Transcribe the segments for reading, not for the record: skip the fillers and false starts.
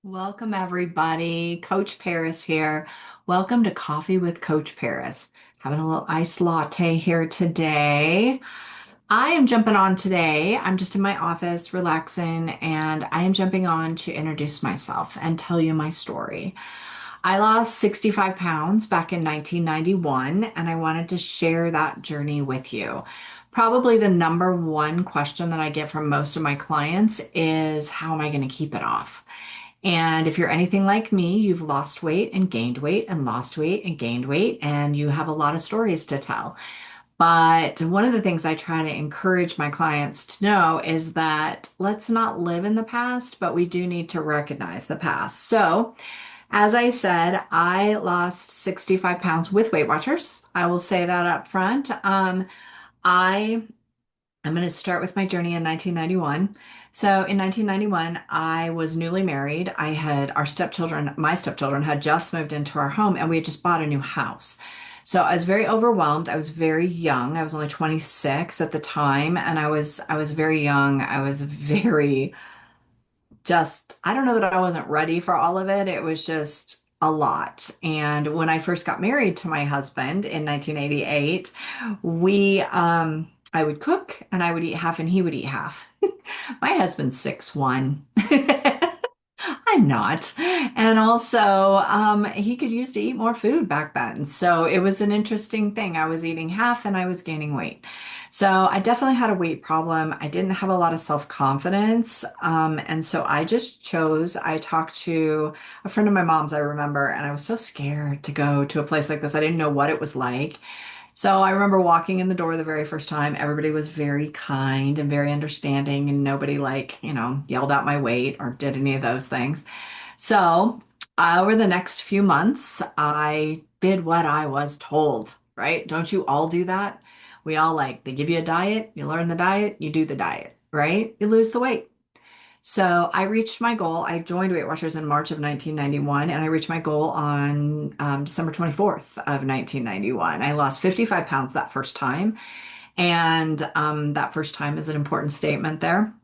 Welcome, everybody. Coach Paris here. Welcome to Coffee with Coach Paris. Having a little iced latte here today. I am jumping on today. I'm just in my office relaxing, and I am jumping on to introduce myself and tell you my story. I lost 65 pounds back in 1991, and I wanted to share that journey with you. Probably the number one question that I get from most of my clients is, how am I going to keep it off? And if you're anything like me, you've lost weight and gained weight and lost weight and gained weight, and you have a lot of stories to tell. But one of the things I try to encourage my clients to know is that let's not live in the past, but we do need to recognize the past. So, as I said, I lost 65 pounds with Weight Watchers. I will say that up front. I I'm going to start with my journey in 1991. So in 1991, I was newly married. I had my stepchildren had just moved into our home and we had just bought a new house. So I was very overwhelmed. I was very young. I was only 26 at the time and I was very young. I was very just, I don't know that I wasn't ready for all of it. It was just a lot. And when I first got married to my husband in 1988, I would cook and I would eat half and he would eat half. My husband's 6'1". I'm not. And also, he could use to eat more food back then. So it was an interesting thing. I was eating half and I was gaining weight. So I definitely had a weight problem. I didn't have a lot of self-confidence. And so I talked to a friend of my mom's, I remember, and I was so scared to go to a place like this. I didn't know what it was like. So I remember walking in the door the very first time. Everybody was very kind and very understanding, and nobody yelled out my weight or did any of those things. So over the next few months, I did what I was told, right? Don't you all do that? They give you a diet, you learn the diet, you do the diet, right? You lose the weight. So I reached my goal. I joined Weight Watchers in March of 1991, and I reached my goal on December 24th of 1991. I lost 55 pounds that first time, and that first time is an important statement there.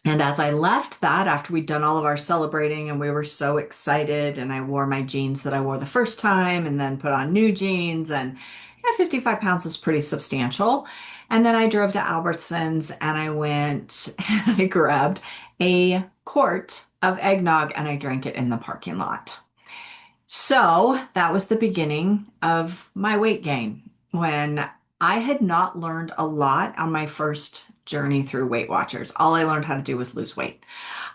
And as I left that, after we'd done all of our celebrating and we were so excited, and I wore my jeans that I wore the first time and then put on new jeans, and yeah, 55 pounds was pretty substantial. And then I drove to Albertsons and I went and I grabbed a quart of eggnog and I drank it in the parking lot. So that was the beginning of my weight gain when I had not learned a lot on my first journey through Weight Watchers. All I learned how to do was lose weight.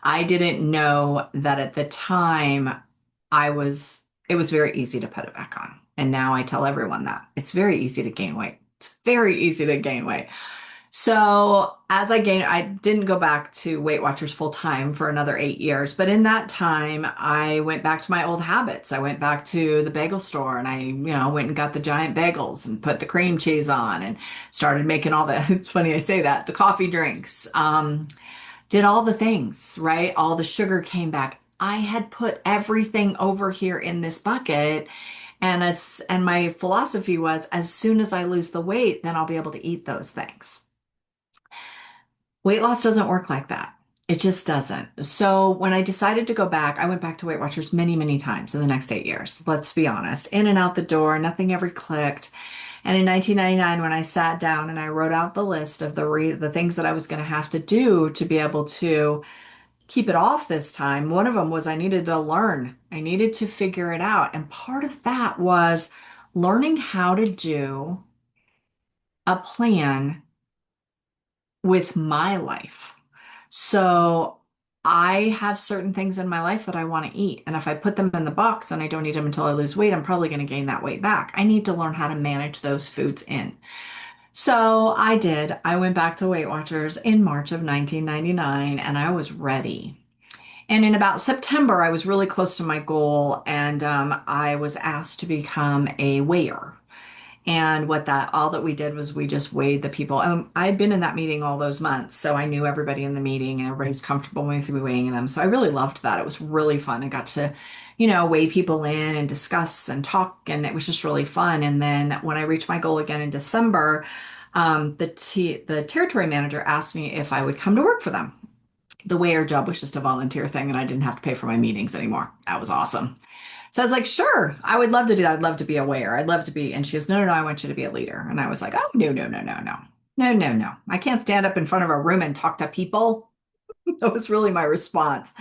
I didn't know that at the time it was very easy to put it back on. And now I tell everyone that it's very easy to gain weight. It's very easy to gain weight. So I didn't go back to Weight Watchers full time for another 8 years. But in that time, I went back to my old habits. I went back to the bagel store and went and got the giant bagels and put the cream cheese on and started making all the, it's funny I say that, the coffee drinks, did all the things, right? All the sugar came back. I had put everything over here in this bucket. And my philosophy was, as soon as I lose the weight, then I'll be able to eat those things. Weight loss doesn't work like that. It just doesn't. So when I decided to go back, I went back to Weight Watchers many, many times in the next 8 years. Let's be honest. In and out the door, nothing ever clicked. And in 1999, when I sat down and I wrote out the list of the things that I was going to have to do to be able to keep it off this time, one of them was I needed to learn. I needed to figure it out. And part of that was learning how to do a plan with my life. So I have certain things in my life that I want to eat. And if I put them in the box and I don't eat them until I lose weight, I'm probably going to gain that weight back. I need to learn how to manage those foods in. So I did. I went back to Weight Watchers in March of 1999 and I was ready. And in about September, I was really close to my goal and I was asked to become a weigher. And all that we did was we just weighed the people. I'd been in that meeting all those months, so I knew everybody in the meeting and everybody's comfortable with me weighing them. So I really loved that. It was really fun. I got to, weigh people in and discuss and talk, and it was just really fun. And then when I reached my goal again in December, the territory manager asked me if I would come to work for them. The waiter job was just a volunteer thing and I didn't have to pay for my meetings anymore. That was awesome. So I was like, sure, I would love to do that. I'd love to be a waiter. I'd love to be. And she goes, no, no, no, I want you to be a leader. And I was like, oh, no, no, no, no, no. No, no, no. I can't stand up in front of a room and talk to people. That was really my response.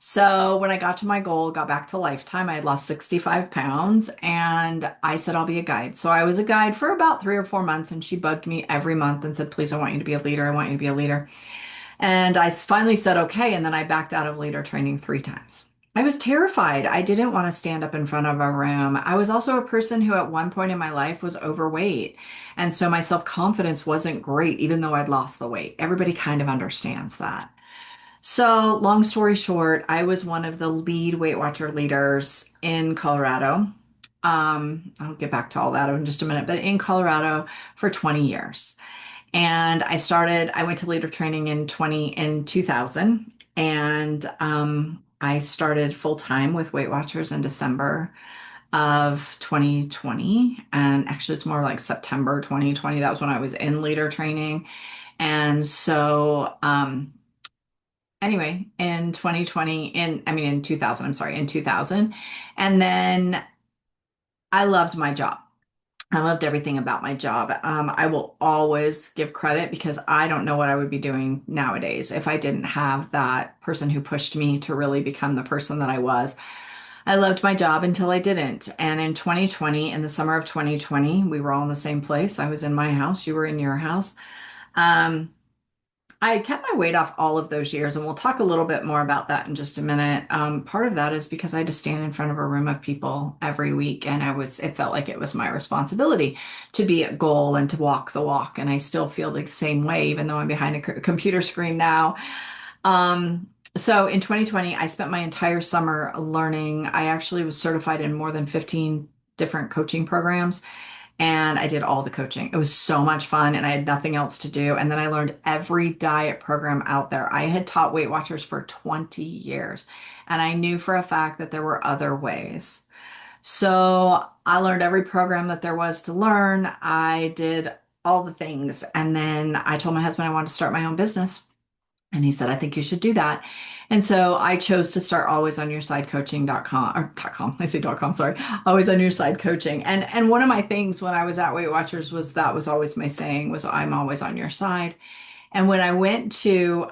So when I got to my goal, got back to Lifetime, I had lost 65 pounds and I said, I'll be a guide. So I was a guide for about 3 or 4 months and she bugged me every month and said, please, I want you to be a leader. I want you to be a leader. And I finally said, okay. And then I backed out of leader training 3 times. I was terrified. I didn't want to stand up in front of a room. I was also a person who, at one point in my life, was overweight. And so my self confidence wasn't great, even though I'd lost the weight. Everybody kind of understands that. So, long story short, I was one of the lead Weight Watcher leaders in Colorado. I'll get back to all that in just a minute, but in Colorado for 20 years. And I went to leader training in 2000 and I started full time with Weight Watchers in December of 2020. And actually it's more like September 2020. That was when I was in leader training. And so anyway, in 2020 in 2000, I'm sorry, in 2000. And then I loved my job. I loved everything about my job. I will always give credit because I don't know what I would be doing nowadays if I didn't have that person who pushed me to really become the person that I was. I loved my job until I didn't. And in 2020, in the summer of 2020, we were all in the same place. I was in my house, you were in your house. Um, I kept my weight off all of those years, and we'll talk a little bit more about that in just a minute. Part of that is because I had to stand in front of a room of people every week, and it felt like it was my responsibility to be at goal and to walk the walk. And I still feel the same way, even though I'm behind a computer screen now. So in 2020, I spent my entire summer learning. I actually was certified in more than 15 different coaching programs and I did all the coaching. It was so much fun and I had nothing else to do. And then I learned every diet program out there. I had taught Weight Watchers for 20 years and I knew for a fact that there were other ways. So I learned every program that there was to learn. I did all the things. And then I told my husband I wanted to start my own business. And he said, I think you should do that. And so I chose to start alwaysonyoursidecoaching.com or .com. I say .com, sorry. Always on your side coaching. And one of my things when I was at Weight Watchers was that was always my saying was I'm always on your side. And when I went to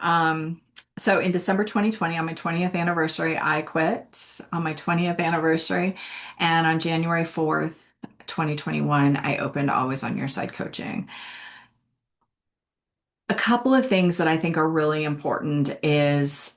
so in December 2020, on my 20th anniversary, I quit on my 20th anniversary. And on January 4th, 2021, I opened Always on Your Side Coaching. A couple of things that I think are really important is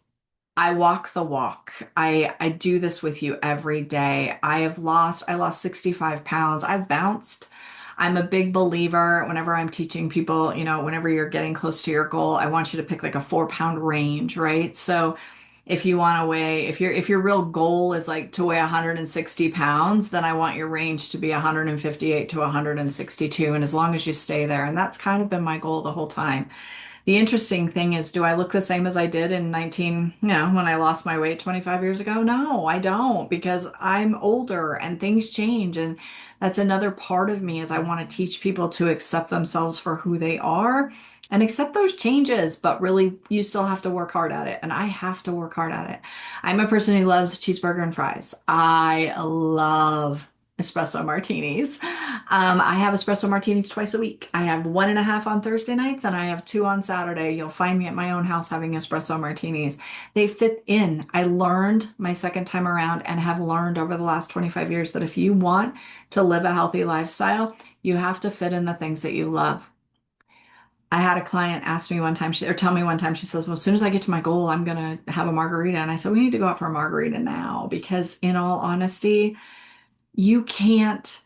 I walk the walk. I do this with you every day. I lost 65 pounds. I've bounced. I'm a big believer whenever I'm teaching people, whenever you're getting close to your goal, I want you to pick like a 4 pound range, right? So if you want to weigh, if your real goal is like to weigh 160 pounds, then I want your range to be 158 to 162. And as long as you stay there, and that's kind of been my goal the whole time. The interesting thing is, do I look the same as I did in when I lost my weight 25 years ago? No, I don't, because I'm older and things change. And that's another part of me is I want to teach people to accept themselves for who they are and accept those changes, but really you still have to work hard at it. And I have to work hard at it. I'm a person who loves cheeseburger and fries. I love espresso martinis. I have espresso martinis twice a week. I have 1.5 on Thursday nights and I have 2 on Saturday. You'll find me at my own house having espresso martinis. They fit in. I learned my second time around and have learned over the last 25 years that if you want to live a healthy lifestyle, you have to fit in the things that you love. I had a client ask me one time, tell me one time, she says, well, as soon as I get to my goal, I'm going to have a margarita. And I said, we need to go out for a margarita now because in all honesty, you can't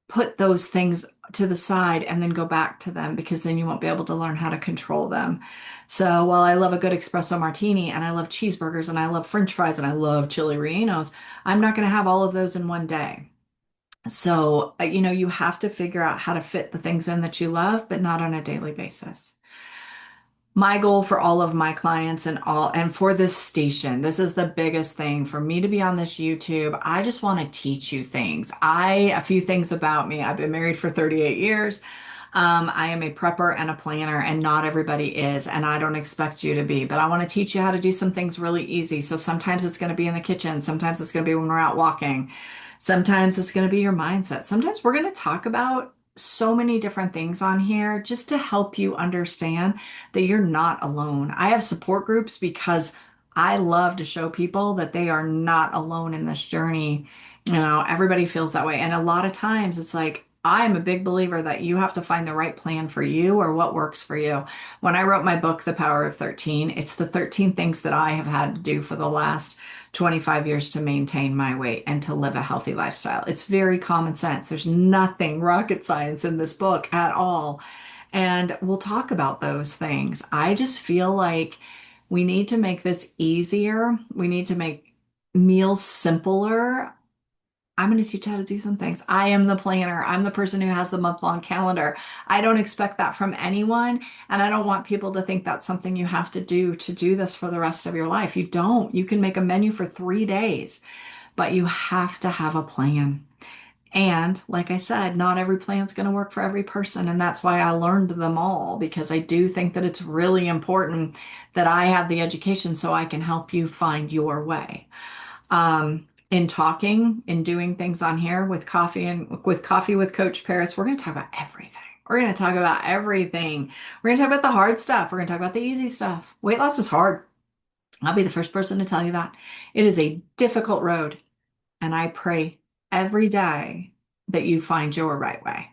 put those things to the side and then go back to them because then you won't be able to learn how to control them. So while I love a good espresso martini and I love cheeseburgers and I love French fries and I love chili rellenos, I'm not going to have all of those in one day. So, you have to figure out how to fit the things in that you love, but not on a daily basis. My goal for all of my clients and for this station, this is the biggest thing for me to be on this YouTube. I just want to teach you things. A few things about me. I've been married for 38 years. I am a prepper and a planner, and not everybody is, and I don't expect you to be. But I want to teach you how to do some things really easy. So sometimes it's going to be in the kitchen, sometimes it's going to be when we're out walking, sometimes it's going to be your mindset. Sometimes we're going to talk about so many different things on here just to help you understand that you're not alone. I have support groups because I love to show people that they are not alone in this journey. You know, everybody feels that way. And a lot of times it's like, I'm a big believer that you have to find the right plan for you or what works for you. When I wrote my book, The Power of 13, it's the 13 things that I have had to do for the last 25 years to maintain my weight and to live a healthy lifestyle. It's very common sense. There's nothing rocket science in this book at all. And we'll talk about those things. I just feel like we need to make this easier. We need to make meals simpler. I'm going to teach you how to do some things. I am the planner. I'm the person who has the month-long calendar. I don't expect that from anyone, and I don't want people to think that's something you have to do this for the rest of your life. You don't. You can make a menu for 3 days, but you have to have a plan. And like I said, not every plan's going to work for every person, and that's why I learned them all because I do think that it's really important that I have the education so I can help you find your way in talking and doing things on here with coffee with Coach Paris, we're going to talk about everything. We're going to talk about everything. We're going to talk about the hard stuff. We're going to talk about the easy stuff. Weight loss is hard. I'll be the first person to tell you that. It is a difficult road, and I pray every day that you find your right way.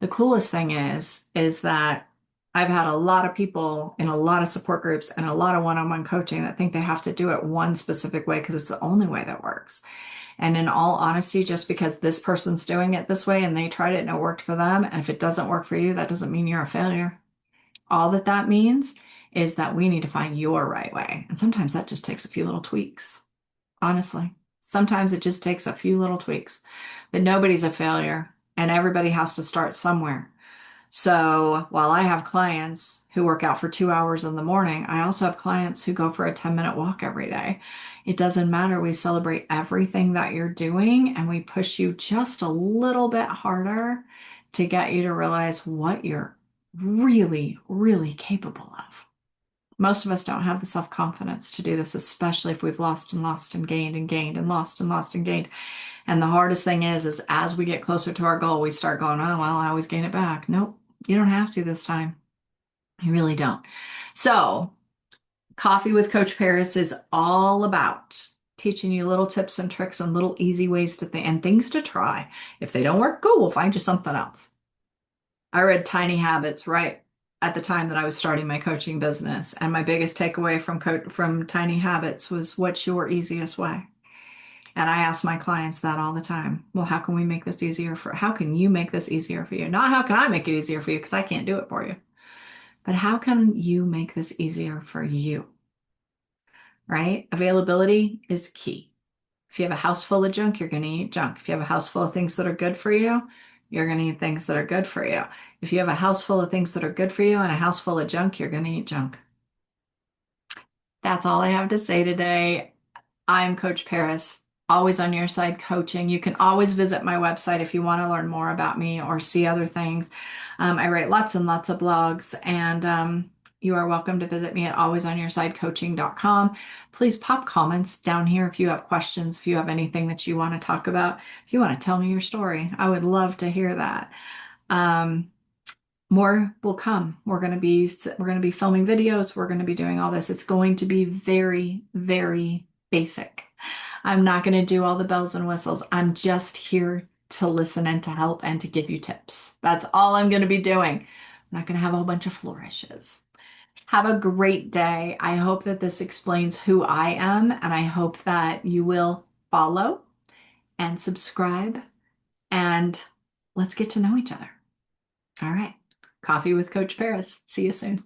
The coolest thing is that I've had a lot of people in a lot of support groups and a lot of one-on-one coaching that think they have to do it one specific way because it's the only way that works. And in all honesty, just because this person's doing it this way and they tried it and it worked for them, and if it doesn't work for you, that doesn't mean you're a failure. All that that means is that we need to find your right way. And sometimes that just takes a few little tweaks, honestly. Sometimes it just takes a few little tweaks, but nobody's a failure and everybody has to start somewhere. So while I have clients who work out for 2 hours in the morning, I also have clients who go for a 10-minute walk every day. It doesn't matter. We celebrate everything that you're doing and we push you just a little bit harder to get you to realize what you're really, really capable of. Most of us don't have the self-confidence to do this, especially if we've lost and lost and gained and gained and lost and lost and gained. And the hardest thing is as we get closer to our goal, we start going, oh, well, I always gain it back. Nope, you don't have to this time. You really don't. So, Coffee with Coach Paris is all about teaching you little tips and tricks and little easy ways to think and things to try. If they don't work, cool, we'll find you something else. I read Tiny Habits right at the time that I was starting my coaching business, and my biggest takeaway from Tiny Habits was, what's your easiest way? And I ask my clients that all the time. Well, how can you make this easier for you? Not how can I make it easier for you because I can't do it for you. But how can you make this easier for you? Right? Availability is key. If you have a house full of junk, you're going to eat junk. If you have a house full of things that are good for you, you're going to eat things that are good for you. If you have a house full of things that are good for you and a house full of junk, you're going to eat junk. That's all I have to say today. I'm Coach Paris, always on your side coaching. You can always visit my website if you want to learn more about me or see other things. I write lots and lots of blogs, and you are welcome to visit me at alwaysonyoursidecoaching.com. Please pop comments down here if you have questions, if you have anything that you want to talk about, if you want to tell me your story. I would love to hear that. More will come. We're going to be filming videos. We're going to be doing all this. It's going to be very, very basic. I'm not going to do all the bells and whistles. I'm just here to listen and to help and to give you tips. That's all I'm going to be doing. I'm not going to have a whole bunch of flourishes. Have a great day. I hope that this explains who I am, and I hope that you will follow and subscribe, and let's get to know each other. All right. Coffee with Coach Paris. See you soon.